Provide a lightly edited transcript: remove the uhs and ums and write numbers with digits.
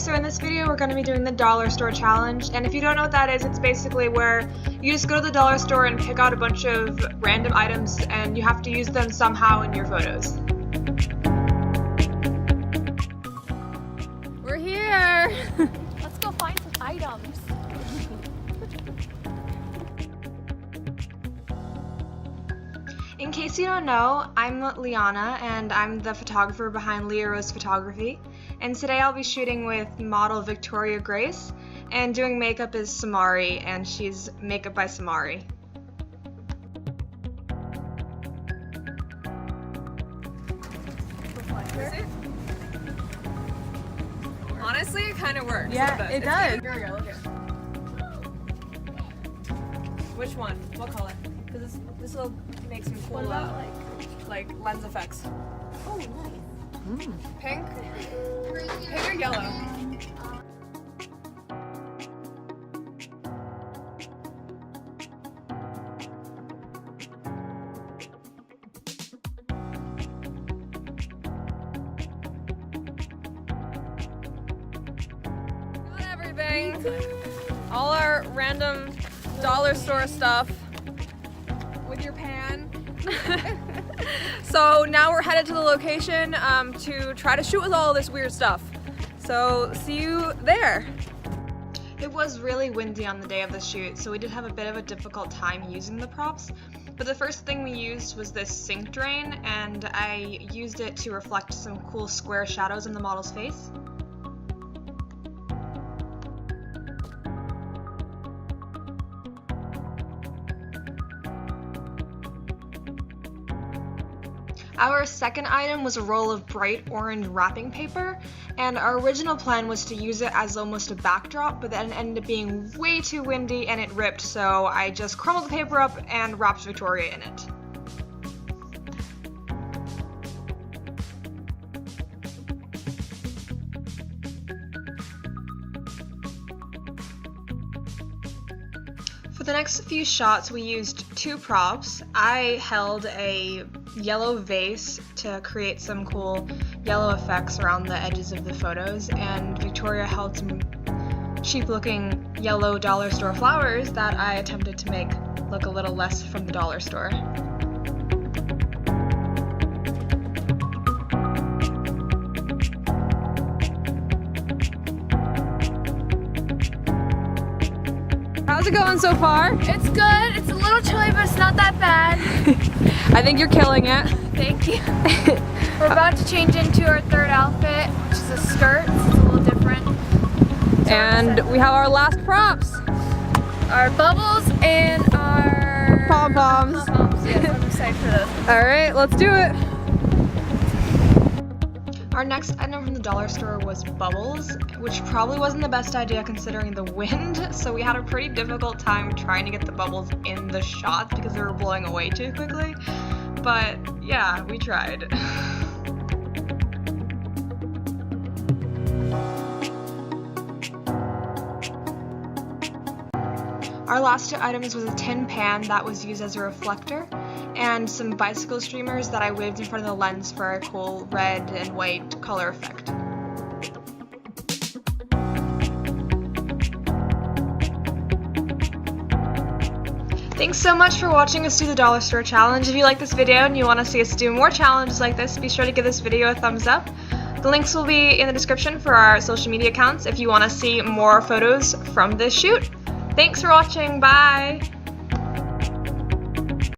so in this video we're going to be doing the dollar store challenge, and if you don't know what that is, it's basically where you just go to the dollar store and pick out a bunch of random items and you have to use them somehow in your photos. We're here! Let's go find some items. In case you don't know, I'm Liana and I'm the photographer behind Leah Rose Photography, and today I'll be shooting with model Victoria Grace, and doing makeup is Samari, and she's Makeup by Samari. Honestly, it kind of works. Yeah, it does. Here we go, look at it. Which one? What color? Because this will make some cool, What about like lens effects. Oh, nice. Pink? Pink or yellow? Got everything. All our random dollar store stuff with your pan. So now we're headed to the location to try to shoot with all this weird stuff. So see you there. It was really windy on the day of the shoot, so we did have a bit of a difficult time using the props. But the first thing we used was this sink drain, and I used it to reflect some cool square shadows in the model's face. Our second item was a roll of bright orange wrapping paper, and our original plan was to use it as almost a backdrop, but then it ended up being way too windy and it ripped, so I just crumpled the paper up and wrapped Victoria in it. For the next few shots, we used two props. I held a yellow vase to create some cool yellow effects around the edges of the photos, and Victoria held some cheap-looking yellow dollar store flowers that I attempted to make look a little less from the dollar store. How's it going so far? It's good. It's a little chilly, but it's not that bad. I think you're killing it. Thank you. We're about to change into our third outfit, which is a skirt. It's a little different. And we have our last props. Our bubbles and our Pom-poms. pom-poms. Yes, I'm excited for this. All right, let's do it. Our next item from the dollar store was bubbles, which probably wasn't the best idea considering the wind, so we had a pretty difficult time trying to get the bubbles in the shots because they were blowing away too quickly. But yeah, we tried. Our last two items was a tin pan that was used as a reflector, and some bicycle streamers that I waved in front of the lens for a cool red and white color effect. Thanks so much for watching us do the dollar store challenge. If you like this video and you want to see us do more challenges like this, be sure to give this video a thumbs up. The links will be in the description for our social media accounts if you want to see more photos from this shoot. Thanks for watching, bye!